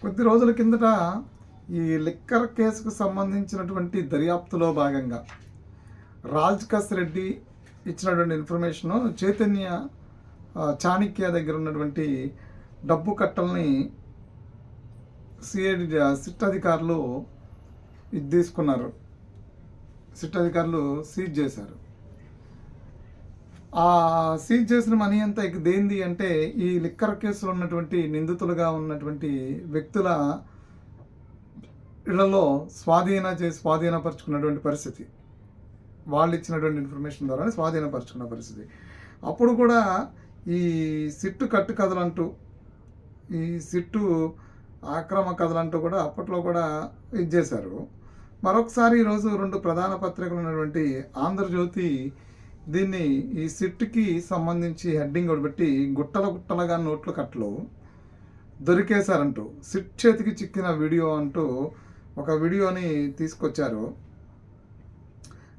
కొద్ది రోజుల కిందట ఈ లిక్కర్ కేసుకు సంబంధించినటువంటి దర్యాప్తులో భాగంగా రాజ్కస్ రెడ్డి ఇచ్చినటువంటి ఇన్ఫర్మేషను చైతన్య చాణక్య దగ్గర ఉన్నటువంటి డబ్బు కట్టల్ని సిఐడి సిట్ అధికారులు ఇది తీసుకున్నారు. సిట్ అధికారులు సీజ్ చేశారు. ఆ సీజ్ చేసిన మనీ అంతా దేంది అంటే ఈ లిక్కర్ కేసులో ఉన్నటువంటి నిందితులుగా ఉన్నటువంటి వ్యక్తుల ఇళ్లలో స్వాధీనపరుచుకున్నటువంటి పరిస్థితి, వాళ్ళు ఇచ్చినటువంటి ఇన్ఫర్మేషన్ ద్వారా స్వాధీనపరుచుకున్న పరిస్థితి. అప్పుడు కూడా ఈ సిట్టు కట్టు కథలంటూ, ఈ సిట్టు ఆక్రమ కథలంటూ కూడా అప్పట్లో కూడా ఇది చేశారు. మరొకసారి ఈరోజు రెండు ప్రధాన పత్రికలు ఉన్నటువంటి ఆంధ్రజ్యోతి దీన్ని ఈ సిట్కి సంబంధించి హెడ్డింగ్ ఒకటి గుట్టలుగా నోట్లు కట్టలు దొరికేశారంటూ, సిట్ చేతికి చిక్కిన వీడియో అంటూ ఒక వీడియోని తీసుకొచ్చారు.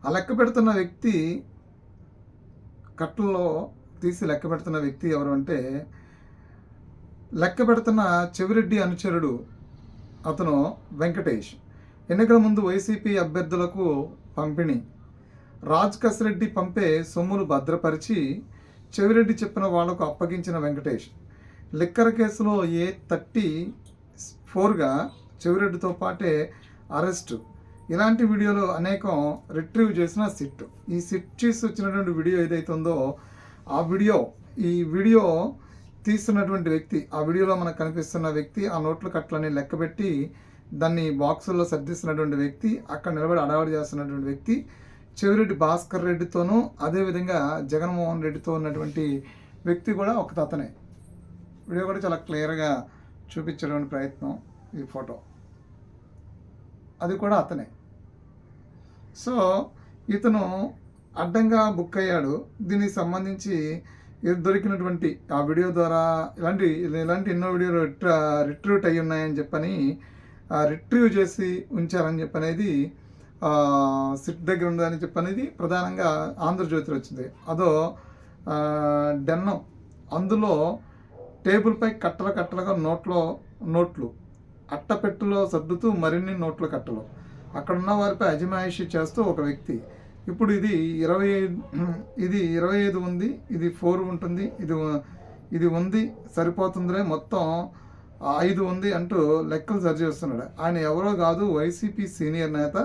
ఆ లెక్క పెడుతున్న వ్యక్తి, కట్టల్లో తీసి లెక్క పెడుతున్న వ్యక్తి ఎవరు అంటే లెక్క పెడుతున్న చెవిరెడ్డి అనుచరుడు అతను వెంకటేష్. ఎన్నికల ముందు వైసీపీ అభ్యర్థులకు పంపిణీ, రాజ్కస్ రెడ్డి పంపే సొమ్ములు భద్రపరిచి చెవిరెడ్డి చెప్పిన వాళ్లకు అప్పగించిన వెంకటేష్. లిక్కర్ కేసులో A34గా చెవిరెడ్డితో పాటే అరెస్టు. ఇలాంటి వీడియోలు అనేకం రిట్రీవ్ చేసిన సిట్. ఈ సిట్ చేసి వచ్చినటువంటి వీడియో ఏదైతే ఉందో ఈ వీడియో తీస్తున్నటువంటి వ్యక్తి, ఆ వీడియోలో మనకు కనిపిస్తున్న వ్యక్తి ఆ నోట్ల కట్లని లెక్కబెట్టి దాన్ని బాక్సుల్లో సర్దిస్తున్నటువంటి వ్యక్తి, అక్కడ నిలబడి అడావడి చేస్తున్నటువంటి వ్యక్తి చెవిరెడ్డి భాస్కర్ రెడ్డితోనూ అదేవిధంగా జగన్మోహన్ రెడ్డితో ఉన్నటువంటి వ్యక్తి కూడా ఒక అతనే. వీడియో కూడా చాలా క్లియర్గా చూపించడానికి ప్రయత్నం, ఈ ఫోటో అది కూడా అతనే. సో ఇతను అడ్డంగా బుక్ అయ్యాడు. దీనికి సంబంధించి దొరికినటువంటి ఆ వీడియో ద్వారా ఇలాంటి ఎన్నో వీడియోలు రిట్రీవ్ అయ్యి ఉన్నాయని చెప్పని రిట్రీవ్ చేసి ఉంచారని చెప్పనేది సిట్ దగ్గర ఉందని చెప్పనేది ప్రధానంగా ఆంధ్రజ్యోతిలో వచ్చింది. అదో డెన్నం, అందులో టేబుల్పై కట్టలుగా నోట్లు అట్టపెట్టులో సర్దుతూ మరిన్ని నోట్ల కట్టలు, అక్కడున్న వారిపై అజమాయిషీ చేస్తూ ఒక వ్యక్తి. ఇప్పుడు ఇది 25 ఉంది, ఇది 4 ఉంటుంది, ఇది ఉంది, సరిపోతుందిలే, మొత్తం 5 ఉంది అంటూ లెక్కలు సరిచేస్తున్నాడు. ఆయన ఎవరో కాదు, వైసీపీ సీనియర్ నేత,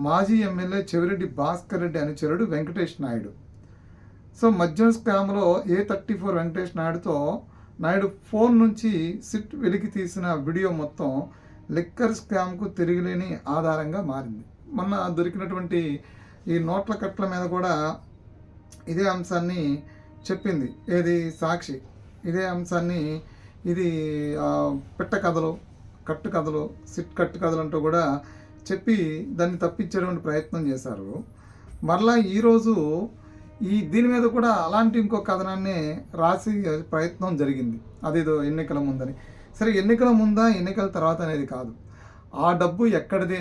మాజీ ఎమ్మెల్యే చెవిరెడ్డి భాస్కర్ రెడ్డి అనుచరుడు వెంకటేష్ నాయుడు. సో మద్యం స్కామ్లో A34 వెంకటేష్ నాయుడు ఫోన్ నుంచి సిట్ వెలికి తీసిన వీడియో మొత్తం లిక్కర్ స్కామ్కు తిరిగిలేని ఆధారంగా మారింది. మొన్న దొరికినటువంటి ఈ నోట్ల కట్ల మీద కూడా ఇదే అంశాన్ని చెప్పింది. ఏది సాక్షి ఇదే అంశాన్ని, ఇది పెట్ట కథలు, కట్టు కథలు, సిట్ కట్టు కథలు అంటూ కూడా చెప్పి దాన్ని తప్పించేటువంటి ప్రయత్నం చేశారు. మరలా ఈరోజు దీని మీద కూడా అలాంటి ఇంకో కథనాన్ని రాసి ప్రయత్నం జరిగింది. అదేదో ఎన్నికల ముందని. సరే, ఎన్నికల ముందా ఎన్నికల తర్వాత అనేది కాదు, ఆ డబ్బు ఎక్కడిది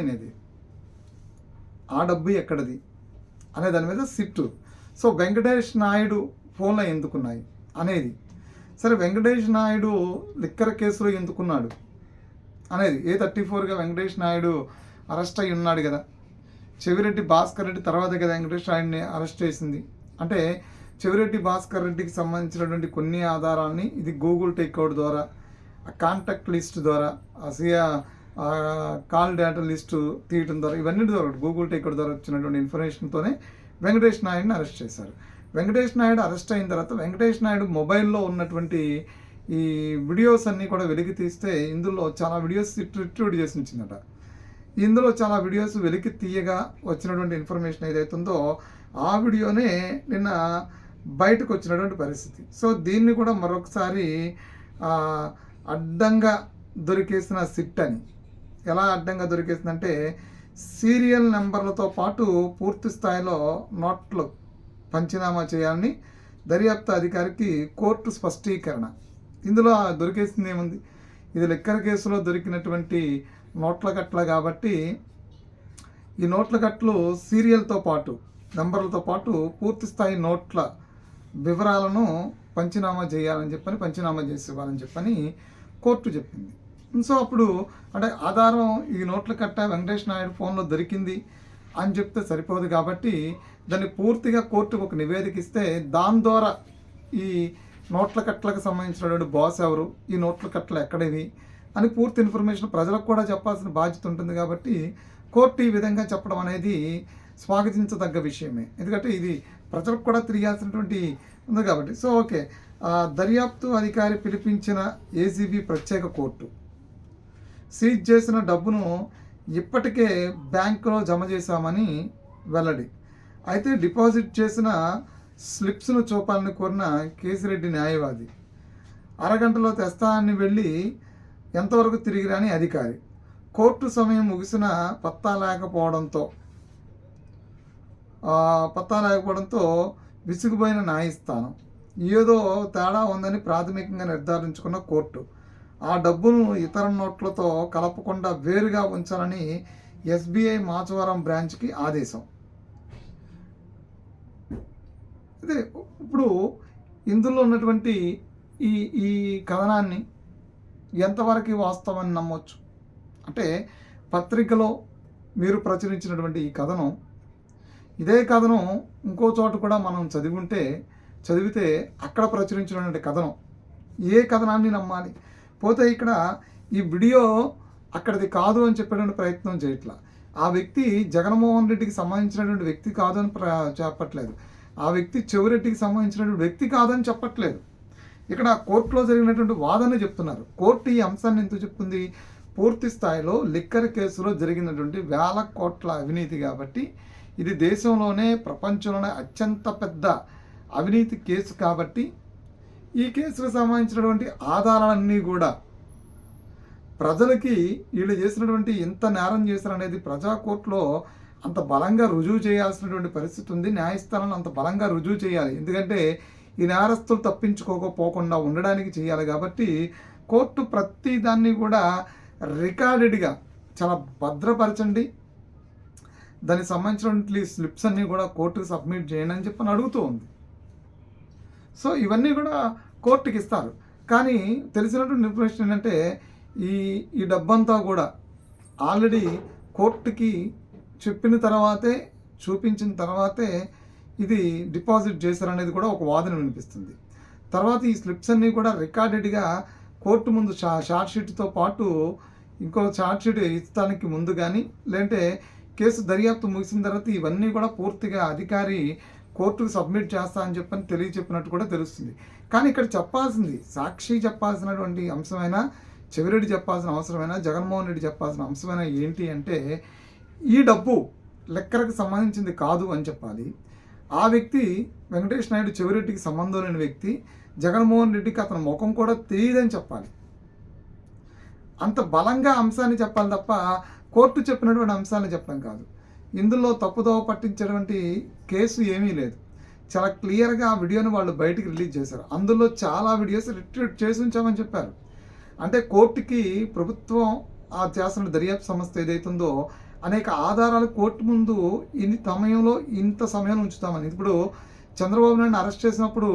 అనే దాని మీద సిట్టు. సో వెంకటేష్ నాయుడు ఫోన్లో ఎందుకున్నాయి అనేది, సరే వెంకటేష్ నాయుడు లిక్కర్ కేసులో ఎందుకున్నాడు అనేది, A34గా వెంకటేష్ నాయుడు అరెస్ట్ అయి ఉన్నాడు కదా. చెవిరెడ్డి భాస్కర్ రెడ్డి తర్వాత కదా వెంకటేష్ నాయుడిని అరెస్ట్ చేసింది. అంటే చెవిరెడ్డి భాస్కర్ రెడ్డికి సంబంధించినటువంటి కొన్ని ఆధారాలని ఇది గూగుల్ టేక్అవుట్ ద్వారా, కాంటాక్ట్ లిస్ట్ ద్వారా, కాల్ డేటా లిస్టు తీయటం ద్వారా, ఇవన్నీ ద్వారా గూగుల్ టేక్అవుట్ ద్వారా వచ్చినటువంటి ఇన్ఫర్మేషన్తోనే వెంకటేష్ నాయుడిని అరెస్ట్ చేశారు. వెంకటేష్ నాయుడు అరెస్ట్ అయిన తర్వాత వెంకటేష్ నాయుడు మొబైల్లో ఉన్నటువంటి ఈ వీడియోస్ అన్నీ కూడా వెలికి తీస్తే ఇందులో చాలా వీడియోస్ రిట్రీవ్ చేసి ఉంచిందట. ఇందులో చాలా వీడియోస్ వెలికి తీయగా వచ్చినటువంటి ఇన్ఫర్మేషన్ ఏదైతే ఉందో ఆ వీడియోనే నిన్న బయటకు వచ్చినటువంటి పరిస్థితి. సో దీన్ని కూడా మరొకసారి అడ్డంగా దొరికేసిన సిట్ అని. ఎలా అడ్డంగా దొరికేసిందంటే సీరియల్ నెంబర్లతో పాటు పూర్తి స్థాయిలో నోట్లు పంచనామా చేయాలని దర్యాప్తు అధికారికి కోర్టు స్పష్టీకరణ. ఇందులో దొరికేసింది ఏముంది, ఇది లిక్కర్ కేసులో దొరికినటువంటి నోట్ల కట్ల కాబట్టి ఈ నోట్ల కట్లు సీరియల్తో పాటు నెంబర్లతో పాటు పూర్తి స్థాయి నోట్ల వివరాలను పంచనామా చేయాలని చెప్పని, పంచనామా చేసి ఇవ్వాలని చెప్పని కోర్టు చెప్పింది. సో అప్పుడు అంటే ఆధారం ఈ నోట్ల కట్ట వెంకటేష్ నాయుడు ఫోన్లో దొరికింది అని చెప్తే సరిపోదు కాబట్టి దాన్ని పూర్తిగా కోర్టుకు ఒక నివేదిక ఇస్తే దాని ద్వారా ఈ నోట్ల కట్టలకు సంబంధించినటువంటి బాస్ ఎవరు, ఈ నోట్ల కట్టలు ఎక్కడివి అని పూర్తి ఇన్ఫర్మేషన్ ప్రజలకు కూడా చెప్పాల్సిన బాధ్యత ఉంటుంది. కాబట్టి కోర్టు ఈ విధంగా చెప్పడం అనేది స్వాగతించదగ్గ విషయమే, ఎందుకంటే ఇది ప్రజలకు కూడా తెలియాల్సినటువంటి ఉంది కాబట్టి. సో ఓకే, దర్యాప్తు అధికారి పిలిపించిన ఏసీబీ ప్రత్యేక కోర్టు సీజ్ చేసిన డబ్బును ఇప్పటికే బ్యాంకులో జమ చేశామని వెల్లడి. అయితే డిపాజిట్ చేసిన స్లిప్స్ను చూపాలని కోరిన కేసిరెడ్డి న్యాయవాది అరగంటలో తెస్తానని వెళ్ళి ఎంతవరకు తిరిగి రాని అధికారి. కోర్టు సమయం ముగిసిన పత్తా లేకపోవడంతో విసిగిపోయిన న్యాయస్థానం ఏదో తేడా ఉందని ప్రాథమికంగా నిర్ధారించుకున్న కోర్టు ఆ డబ్బును ఇతర నోట్లతో కలపకుండా వేరుగా ఉంచాలని ఎస్బీఐ మాచవరం బ్రాంచ్కి ఆదేశం. అదే ఇప్పుడు ఇందులో ఉన్నటువంటి ఈ ఈ కథనాన్ని ఎంతవరకు వాస్తవాన్ని నమ్మవచ్చు అంటే, పత్రికలో మీరు ప్రచురించినటువంటి ఈ కథనం, ఇదే కథనం ఇంకో చోట కూడా మనం చదివితే అక్కడ ప్రచురించినటువంటి కథనం, ఏ కథనాన్ని నమ్మాలి? పోతే ఇక్కడ ఈ వీడియో అక్కడిది కాదు అని చెప్పేటువంటి ప్రయత్నం చేయట్లా. ఆ వ్యక్తి జగన్మోహన్ రెడ్డికి సంబంధించినటువంటి వ్యక్తి కాదు అని చెప్పట్లేదు. ఆ వ్యక్తి చెవిరెడ్డికి సంబంధించినటువంటి వ్యక్తి కాదని చెప్పట్లేదు. ఇక్కడ కోర్టులో జరిగినటువంటి వాదన చెప్తున్నారు. కోర్టు ఈ అంశాన్ని ఎందుకు చెప్తుంది? పూర్తి స్థాయిలో లిక్కర్ కేసులో జరిగినటువంటి వేల కోట్ల అవినీతి కాబట్టి, ఇది దేశంలోనే ప్రపంచంలోనే అత్యంత పెద్ద అవినీతి కేసు కాబట్టి, ఈ కేసుకు సంబంధించినటువంటి ఆధారాలన్నీ కూడా ప్రజలకి వీళ్ళు చేసినటువంటి ఎంత నేరం చేశారనేది ప్రజా కోర్టులో అంత బలంగా రుజువు చేయాల్సినటువంటి పరిస్థితి ఉంది. న్యాయస్థానంలో అంత బలంగా రుజువు చేయాలి, ఎందుకంటే ఈ నేరస్తులు తప్పించుకోకపోకుండా ఉండడానికి చేయాలి. కాబట్టి కోర్టు ప్రతి దాన్ని కూడా రికార్డెడ్గా చాలా భద్రపరచండి, దానికి సంబంధించినటువంటి స్లిప్స్ అన్నీ కూడా కోర్టుకు సబ్మిట్ చేయండి అని చెప్పని అడుగుతూ ఉంది. సో ఇవన్నీ కూడా కోర్టుకి ఇస్తారు. కానీ తెలిసినటువంటి ఇన్ఫర్మేషన్ ఏంటంటే, ఈ డబ్బంతా కూడా ఆల్రెడీ కోర్టుకి చెప్పిన తర్వాతే, చూపించిన తర్వాతే ఇది డిపాజిట్ చేశారనేది కూడా ఒక వాదన వినిపిస్తుంది. తర్వాత ఈ స్లిప్స్ అన్నీ కూడా రికార్డెడ్గా కోర్టు ముందు షార్ట్ షీట్తో పాటు ఇంకో షార్ట్ షీట్ ఇస్తానికి ముందు కానీ, లేదంటే కేసు దర్యాప్తు ముగిసిన తర్వాత ఇవన్నీ కూడా పూర్తిగా అధికారి కోర్టుకు సబ్మిట్ చేస్తా అని చెప్పని తెలియచెప్పినట్టు కూడా తెలుస్తుంది. కానీ ఇక్కడ చెప్పాల్సింది, సాక్షి చెప్పాల్సినటువంటి అంశమైనా, చెవిరెడ్డి చెప్పాల్సిన అవసరమైనా, జగన్మోహన్ రెడ్డి చెప్పాల్సిన అంశమైనా ఏంటి అంటే, ఈ డబ్బు లెక్కలకు సంబంధించింది కాదు అని చెప్పాలి. ఆ వ్యక్తి వెంకటేష్ నాయుడు చెవిరెడ్డికి సంబంధం లేని వ్యక్తి, జగన్మోహన్ రెడ్డికి అతని ముఖం కూడా తెలియదని చెప్పాలి. అంత బలంగా అంశాన్ని చెప్పాలి తప్ప కోర్టు చెప్పినటువంటి అంశాన్ని చెప్పడం కాదు. ఇందులో తప్పుదోవ పట్టించేటువంటి కేసు ఏమీ లేదు. చాలా క్లియర్గా ఆ వీడియోని వాళ్ళు బయటికి రిలీజ్ చేశారు. అందులో చాలా వీడియోస్ రిట్రీట్ చేసి ఉంచామని చెప్పారు. అంటే కోర్టుకి ప్రభుత్వం ఆ చేస్తున్న దర్యాప్తు సంస్థ ఏదైతుందో అనేక ఆధారాలు కోర్టు ముందు ఇంత సమయం ఉంచుతామని. ఇప్పుడు చంద్రబాబు నాయుడు అరెస్ట్ చేసినప్పుడు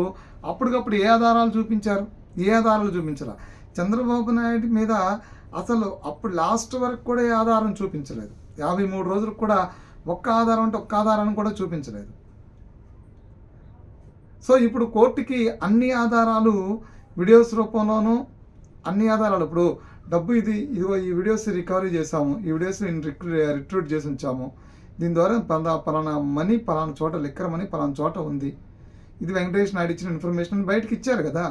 అప్పటికప్పుడు ఏ ఆధారాలు చూపించారు? ఏ ఆధారాలు చూపించరా? చంద్రబాబు నాయుడు మీద అసలు అప్పుడు లాస్ట్ వరకు కూడా ఏ ఆధారం చూపించలేదు. 53 రోజులకు కూడా ఒక్క ఆధారాన్ని కూడా చూపించలేదు. సో ఇప్పుడు కోర్టుకి అన్ని ఆధారాలు వీడియోస్ రూపంలోనూ, అన్ని ఆధారాలు, ఇప్పుడు డబ్బు ఇదిగో ఈ వీడియోస్ రికవరీ చేసాము, ఈ వీడియోస్ రిట్రీట్ చేసి ఉంచాము, దీని ద్వారా పలానా మనీ పలానా చోట, లిక్కర్ మనీ పలానా చోట ఉంది, ఇది వెంకటేష్ నాయుడు ఇచ్చిన ఇన్ఫర్మేషన్ బయటకి ఇచ్చారు కదా.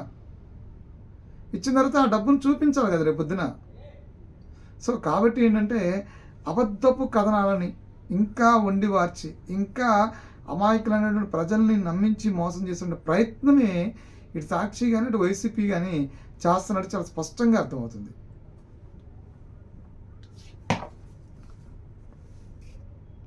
ఇచ్చిన తర్వాత ఆ డబ్బును చూపించాలి కదా రేపు పొద్దున. సో కాబట్టి ఏంటంటే, అబద్ధపు కథనాలని ఇంకా వండి వార్చి, ఇంకా అమాయకులైనటువంటి ప్రజల్ని నమ్మించి మోసం చేసే ప్రయత్నమే ఇటు సాక్షి కానీ, ఇటు వైసీపీ కానీ చేస్తున్నట్టు చాలా స్పష్టంగా అర్థమవుతుంది.